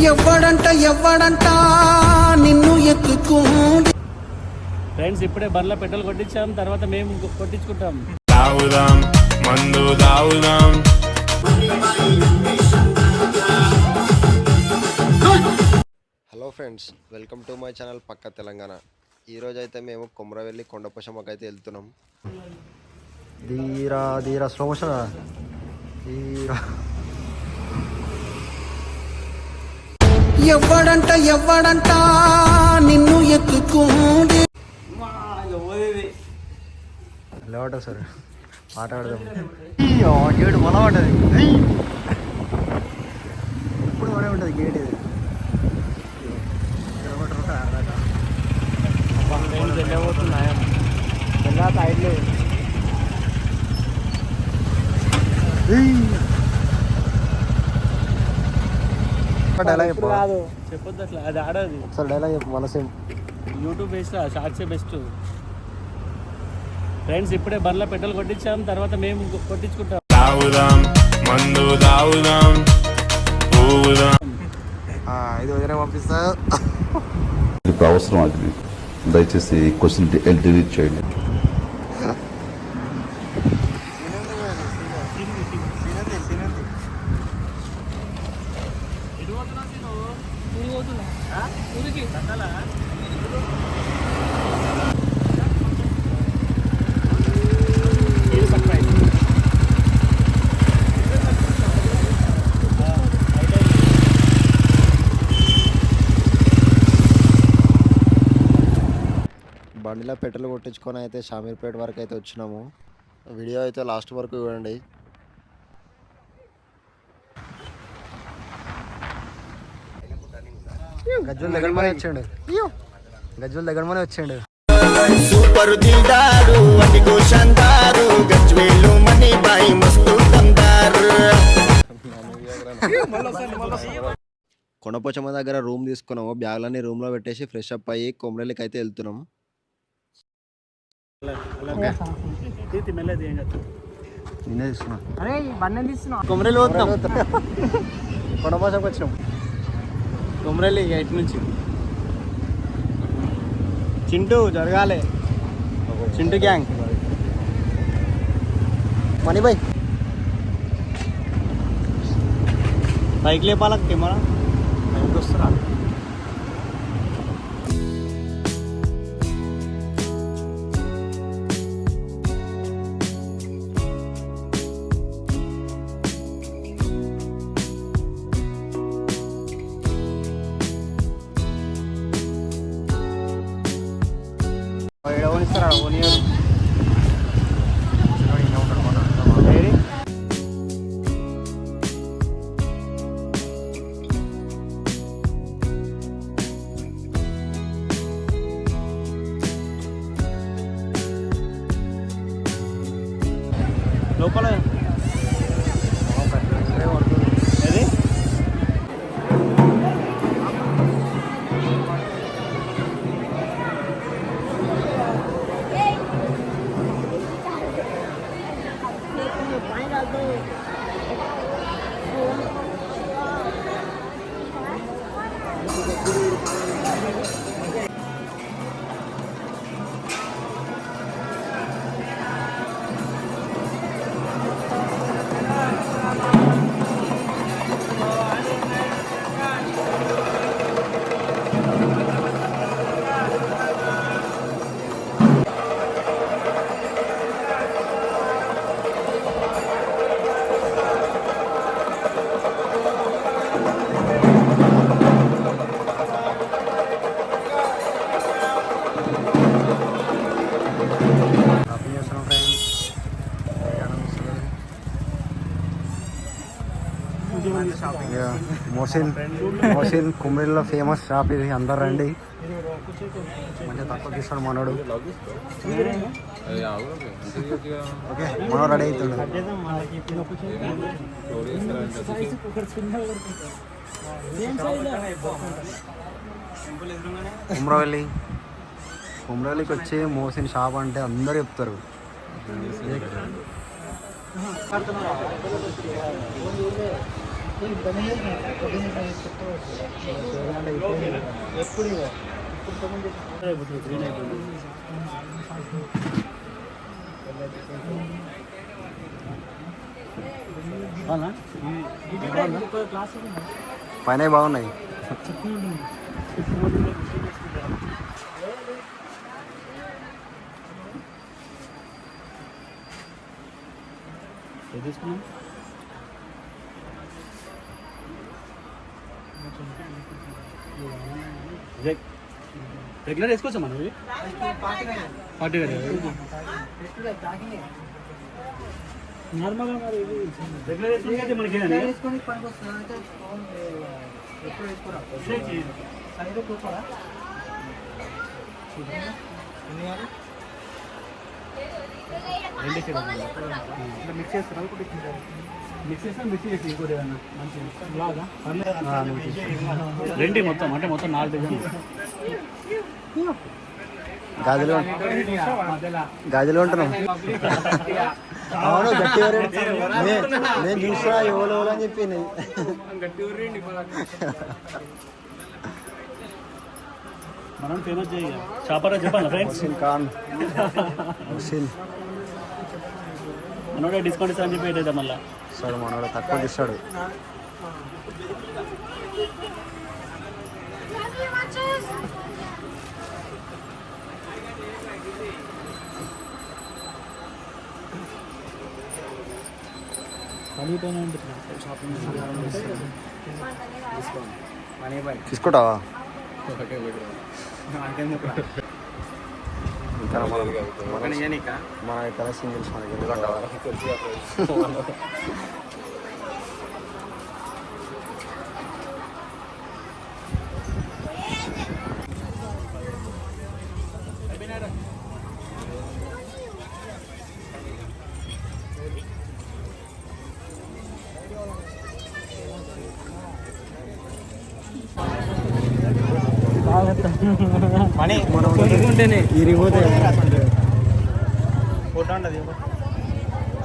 ఎవ్వడంట నిన్ను ఎత్తుకుంది. ఫ్రెండ్స్ ఇప్పుడే బండ్ల పెట్రోల్ కొట్టించాం, తర్వాత మేము కొట్టించుకుంటాం. తాగుదాం మందు తాగుదాం. Hello friends, welcome to my channel పక్క తెలంగాణ. ఈరోజు అయితే మేము కొమరవెల్లి కొండపోచమ్మకి అయితే వెళ్తున్నాం. ధీరా ధీరా స్లో మోషన్ ధీరా. ఎవ్వడంట నిన్ను ఎత్తుకుంది. లేవట సార్ ఆట ఆడదాం. గేటు మొల పడ్డది, ఇప్పుడు పడే ఉంటుంది గేట్ ఇది. డైలాగ్ చెప్పొద్దు అట్లా, అది ఆడది. ఒకసారి డైలాగ్ చెప్పు మన సేమ్. యూట్యూబ్ బెస్ట్, షార్ట్సే బెస్ట్. ఫ్రెండ్స్ ఇప్పుడే బండ్ల పెట్రోల్ కొట్టించాం, తర్వాత మేము కొట్టించుకుంటాం. తాగుదాం మందు తాగుదాం. ఇది వదిలే పంపిస్తా. ఇప్పుడు అవసరం అది, దయచేసి క్వశ్చన్ డిలీట్ చేయండి. బండిలో పెట్రోల్ కొట్టించుకొని అయితే షామీర్పేట వరకు అయితే వచ్చినాము. వీడియో అయితే లాస్ట్ వరకు చూడండి. గజ్జుల దగ్గర మనే వచ్చాడు, గజ్జుల దగ్గర మనే వచ్చాడు. సూపర్ దిల్దారు అదిగో షాందారు గజ్వేలు మనీ బాయి మస్తు దమ్దారు. కొండపోచమ్మ దగ్గర రూమ్ తీసుకున్నాము. బ్యాగ్లన్నీ రూమ్లో పెట్టేసి ఫ్రెష్ అప్ అయ్యి కొమరవెల్లికి అయితే వెళ్తున్నాం. నేనే తీసుకున్నా. కొమరెల్లి పోతున్నాం, కొండపోచమ్మకి వచ్చినాం. కొమరెల్లి ఇటు నుంచి. చింటూ జరగాలి, Chintu gang. Money boy bike లేపాలకి కెమెరా వస్తున్నా. ఇస్తారా 1 year లోపల ఏది మోసిన్ కుమ్మిడిలో ఫేమస్ షాప్ ఇది. అందరు రండి, మంచిగా తక్కువ తీస్తాడు మనోడు. ఓకే మనోడు రెడీ అవుతాడు. కుమ్రవెల్లికి వచ్చి మోసిన్ షాప్ అంటే అందరు చెప్తారు. గ్రీన్ అయిపోయింది. పైన బాగున్నాయి. ఏది తీసుకున్నాం? రెగ్యులర్ వేసుకోవచ్చా మనం ఇవి? పార్టీ వేర్ నార్మల్గా మరి ఇది రెగ్యులర్ వేసుకుంటే మనకి మిక్స్ చేస్తారు. మిక్స్ చేస్తా మిక్స్ చేసి ఇంకోటి ఏదన్నా మంచిగా రెండు మొత్తం అంటే మొత్తం 4 డిజైన్ గాజులు ఉంటున్నాం. అవును గట్టి నేను చూసా ఎవరు అని చెప్పి మనం ఫేమస్ చేయ షాపర్ చెప్పాను ఫ్రెండ్స్. ఖాన్ మనోడే డిస్కౌంట్ ఇస్తా అని చెప్పి ఏంటైతే మళ్ళీ సరే మనోడు తక్కువ ఇస్తాడు. తీసుకుంటావా? ఇంకా మన ఇక్కడ సింగిల్స్ మనకి ఎందుకంటావా?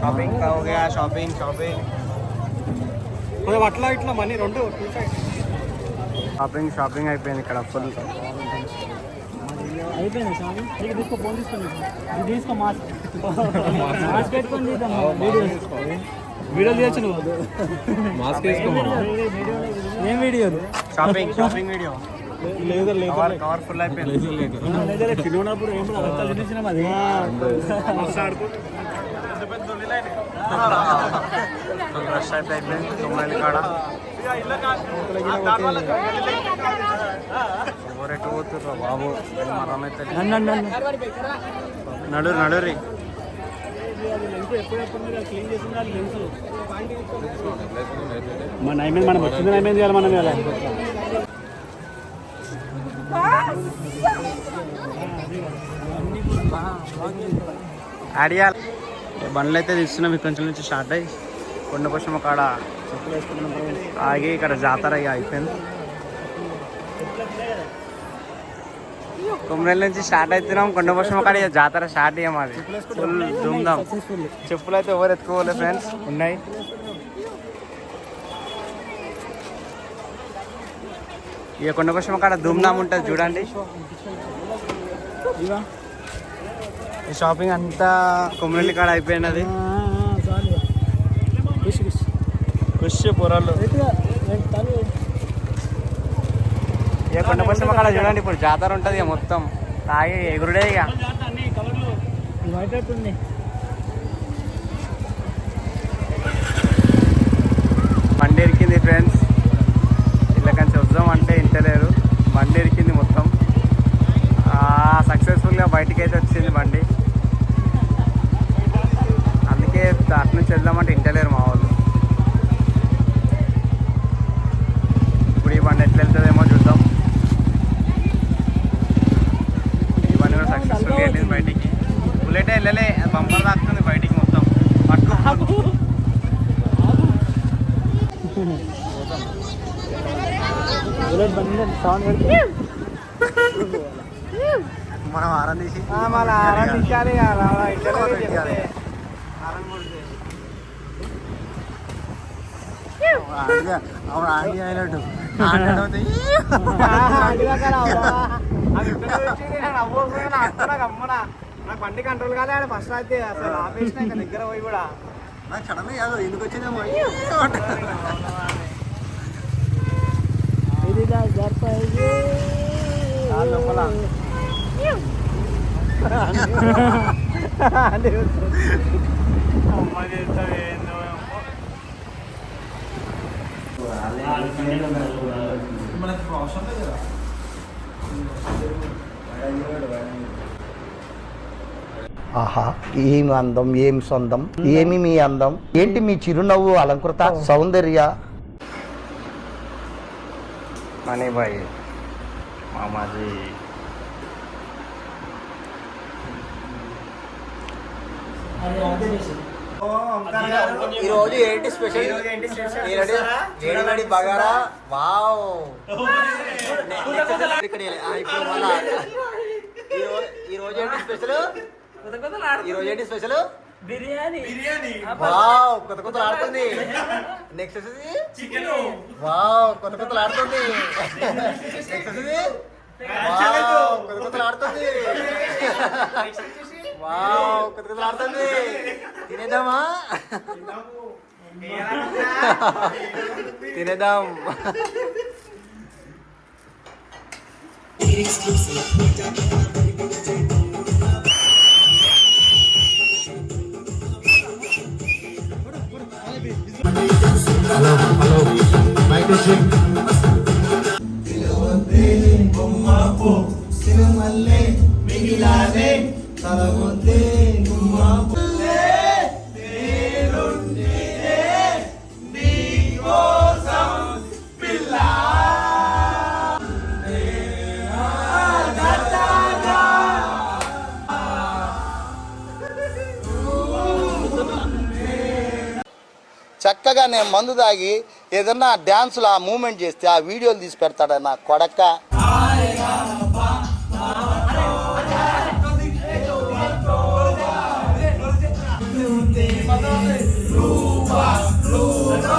షాపింగ్ షాపింగ్ షాపింగ్ అట్లా ఇట్లా మనీ రెండు షాపింగ్ అయిపోయింది ఇక్కడ ఫుల్ అయిపోయింది. షాపింగ్ తీసుకో, ఫోన్ తీసుకోండి, ఇది తీసుకో, మాస్క్ పెట్టుకొని వీడియో తీయచ్చు నువ్వు. మాస్క్ ఏం video? Shopping shopping video cover full అయిపోయింది. తిన్నప్పుడు ఏం తినిచ్చినాం అది రష్ అయితే అయిపోయింది. తొమ్మిది కాడ ఎవరెట్టు పోతుర్రా బాబు, మరమైతే నడురి మన నైమేది మనం వచ్చింది నైమేది చేయాలి మనం చేయాలి. ఆడియాలి బండ్లు అయితే తీస్తున్నాం. ఇక్కడ నుంచి స్టార్ట్ అయ్యి కొండపోషమ్మ కాడ ఆగి ఇక్కడ జాతర ఇక అయిపోయింది. కొమ్మరేళ్ళ నుంచి స్టార్ట్ అవుతున్నాం. కొండపోషమ్మ కాడ ఇక జాతర స్టార్ట్ అయ్యాం. అది ఫుల్ దుమ్దాం. చెప్పులు అయితే ఎవరు ఎత్తుకోవాలి ఫ్రెండ్స్, ఉన్నాయి. ఇక కొండపోషమ్మ కాడ దుమ్దాం ఉంటుంది చూడండి. ఈ షాపింగ్ అంతా కొమ్మరెల్లి కాడ అయిపోయినది. ఖుష్ పొరాలు ఇక కొండపోషమ్మ కాడ చూడండి. ఇప్పుడు జాతర ఉంటుంది ఇక మొత్తం తాగి ఎగురుడే. ఇక బండి ఎరికింది ఫ్రెండ్స్. ఇళ్ళకంచి వద్దాం అంటే ఇంటలేరు. బండి ఎరికింది మొత్తం. సక్సెస్ఫుల్గా బయటికి అయితే వచ్చింది బండి. అందుకే అటు నుంచి వెళ్దామంటే ఇంటలేరు మా వాళ్ళు. ఇప్పుడు ఈ బండి ఎట్లా వెళ్తుందేమో చూద్దాం. ఈ బండి కూడా సక్సెస్ఫుల్గా వెళ్ళింది బయటికి. బుల్లెట్ వెళ్ళలే, బంపర్ తాకుతుంది బయటికి మొత్తం. పట్టుకో మనం ఆరం తీసి ఆరంభించాలి. అవును ఆంటీ అయినట్టు నాకు బండి కంట్రోల్ కాలే ఆడ ఫస్ట్ అయితే అసలు ఆపేసిన ఇంకా దగ్గర పోయి కూడా నాకు సడన్ కాదు ఎందుకు వచ్చిందేమో ఆహా ఏం అందం ఏం సొందం ఏమి మీ అందం ఏంటి మీ చిరునవ్వు అలంకృత సౌందర్య మనీ బాయ్ మామాజీ ఈరోజు ఏంటి స్పెషల్ బగారా వావ్ ఈరోజు ఏంటి స్పెషల్ ఈరోజు ఏంటి స్పెషల్ బిర్యానీ వావ్ కొత్త కొత్తలు ఆడుతుంది నెక్స్ట్ వచ్చేసి చికెన్ వావ్ కొత్త కొత్తలు ఆడుతుంది నెక్స్ట్ వచ్చేసి వావ్ కొత్త కొత్తలు ఆడుతుంది వావ్ కొత్త కొత్తలు ఆడుతుంది తినేద్దామా తినేద్దాం చక్కగా నేను మందు తాగి ఏదన్నా డ్యాన్సులు ఆ మూమెంట్ చేస్తే ఆ వీడియోలు తీసి పెడతాడు నా కొడక్క